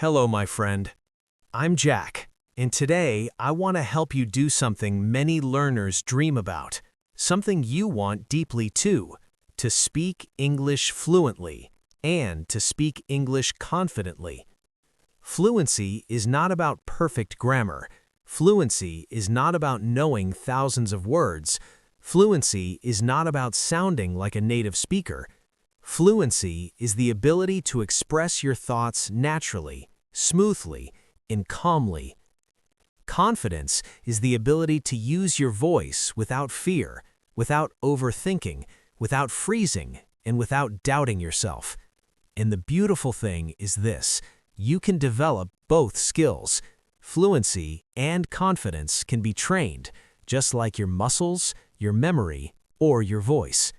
Hello, my friend. I'm Jack, and today I want to help you do something many learners dream about, something you want deeply too, to speak English fluently and to speak English confidently. Fluency is not about perfect grammar. Fluency is not about knowing thousands of words. Fluency is not about sounding like a native speaker. Fluency is the ability to express your thoughts naturally, smoothly, and calmly. Confidence is the ability to use your voice without fear, without overthinking, without freezing, and without doubting yourself. And the beautiful thing is this: you can develop both skills. Fluency and confidence can be trained, just like your muscles, your memory, or your voice.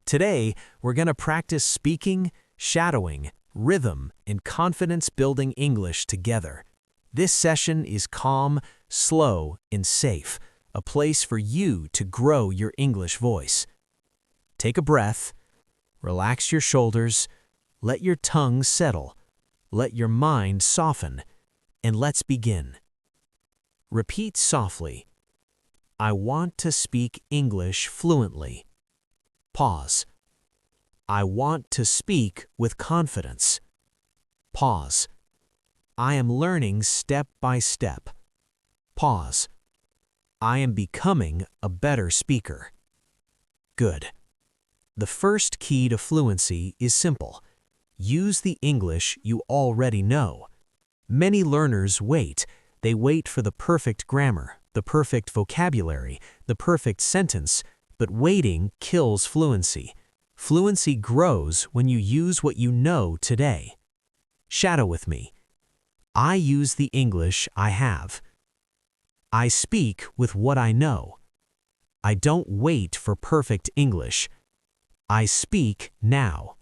Today, we're going to practice speaking, shadowing, rhythm, and confidence-building English together. This session is calm, slow, and safe, a place for you to grow your English voice. Take a breath, relax your shoulders, let your tongue settle, let your mind soften, and let's begin. Repeat softly. I want to speak English fluently. Pause. I want to speak with confidence. Pause. I am learning step by step. Pause. I am becoming a better speaker. Good. The first key to fluency is simple. Use the English you already know. Many learners wait. They wait for the perfect grammar, the perfect vocabulary, the perfect sentence, but waiting kills fluency. Fluency grows when you use what you know today. Shadow with me. I use the English I have. I speak with what I know. I don't wait for perfect English. I speak now.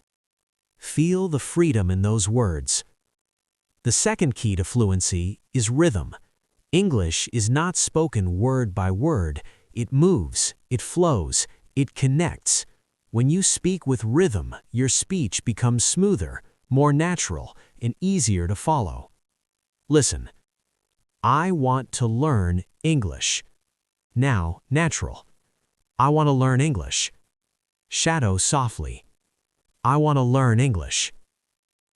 Feel the freedom in those words. The second key to fluency is rhythm. English is not spoken word by word. It moves, it flows, it connects. When you speak with rhythm, your speech becomes smoother, more natural, and easier to follow. Listen. I want to learn English. Now, natural. I want to learn English. Shadow softly. I want to learn English.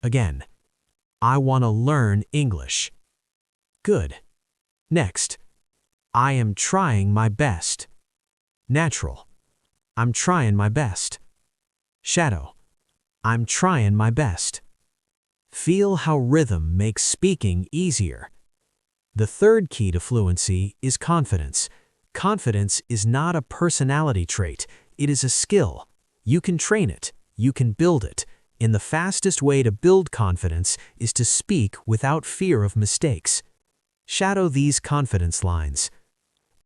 Again. I want to learn English. Good. Next. I am trying my best. Natural. I'm trying my best. Shadow. I'm trying my best. Feel how rhythm makes speaking easier. The third key to fluency is confidence. Confidence is not a personality trait. It is a skill. You can train it. You can build it. And the fastest way to build confidence is to speak without fear of mistakes. Shadow these confidence lines.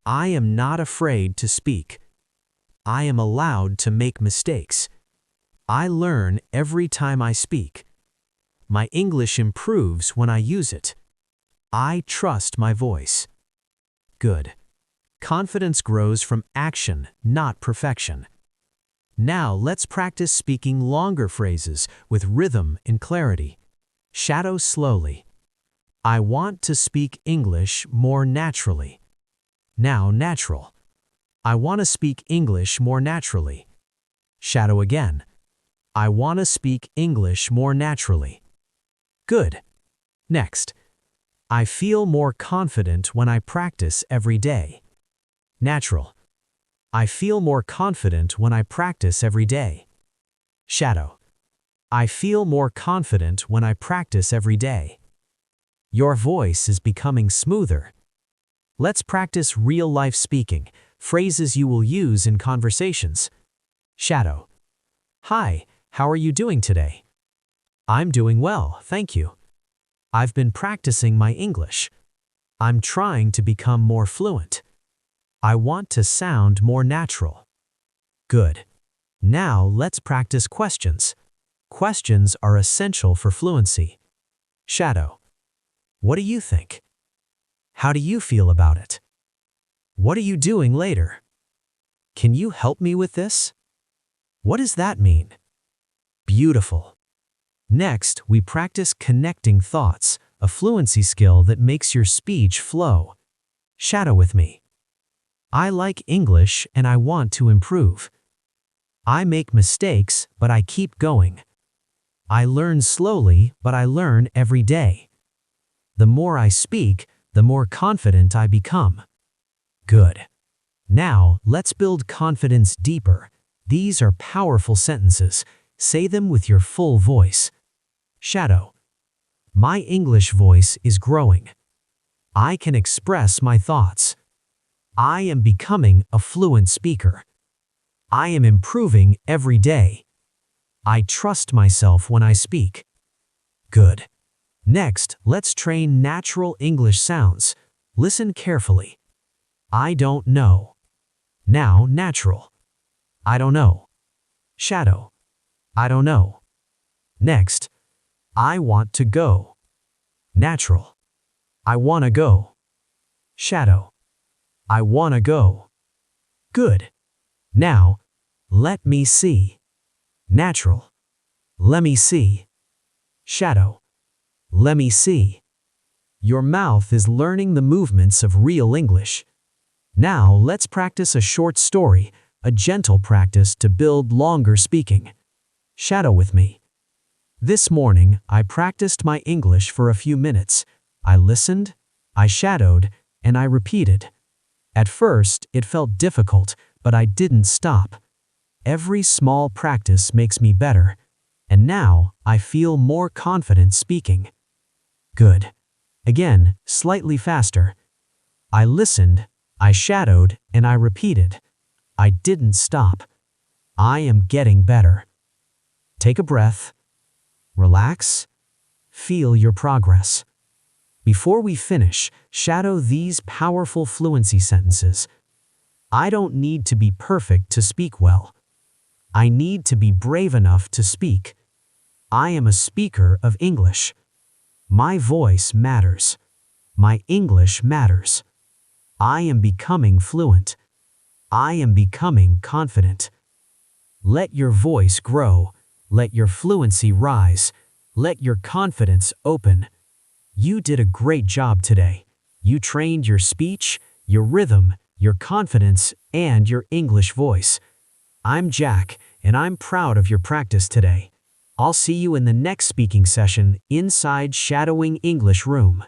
I am not afraid to speak. I am allowed to make mistakes. I learn every time I speak. My English improves when I use it. I trust my voice. Good. Confidence grows from action, not perfection. Now let's practice speaking longer phrases with rhythm and clarity. Shadow slowly. I want to speak English more naturally. Now natural. I want to speak English more naturally. Shadow again. I want to speak English more naturally. Good. Next. I feel more confident when I practice every day. Natural. I feel more confident when I practice every day. Shadow. I feel more confident when I practice every day. Your voice is becoming smoother. Let's practice real-life speaking, phrases you will use in conversations. Shadow. Hi, how are you doing today? I'm doing well, thank you. I've been practicing my English. I'm trying to become more fluent. I want to sound more natural. Good. Now let's practice questions. Questions are essential for fluency. Shadow. What do you think? How do you feel about it? What are you doing later? Can you help me with this? What does that mean? Beautiful. Next, we practice connecting thoughts. a fluency skill that makes your speech flow. Shadow with me. I like English and I want to improve. I make mistakes, but I keep going. I learn slowly, but I learn every day. The more I speak, the more confident I become. Good. Now, let's build confidence deeper. These are powerful sentences. Say them with your full voice. Shadow. My English voice is growing. I can express my thoughts. I am becoming a fluent speaker. I am improving every day. I trust myself when I speak. Good. Next, let's train natural English sounds. Listen carefully. I don't know. Now, natural. I don't know. Shadow. I don't know. Next, I want to go. Natural. I want to go. Shadow. I want to go. Good. Now, let me see. Natural. Let me see. Shadow. Let me see. Your mouth is learning the movements of real English. Now, let's practice a short story, a gentle practice to build longer speaking. Shadow with me. This morning, I practiced my English for a few minutes. I listened, I shadowed, and I repeated. At first, it felt difficult, but I didn't stop. Every small practice makes me better, and now I feel more confident speaking. Good. Again, slightly faster. I listened, I shadowed, and I repeated. I didn't stop. I am getting better. Take a breath. Relax. Feel your progress. Before we finish, shadow these powerful fluency sentences. I don't need to be perfect to speak well. I need to be brave enough to speak. I am a speaker of English. My voice matters. My English matters. I am becoming fluent. I am becoming confident. Let your voice grow. Let your fluency rise. Let your confidence open. You did a great job today. You trained your speech, your rhythm, your confidence, and your English voice. I'm Jack, and I'm proud of your practice today. I'll see you in the next speaking session inside Shadowing English Room.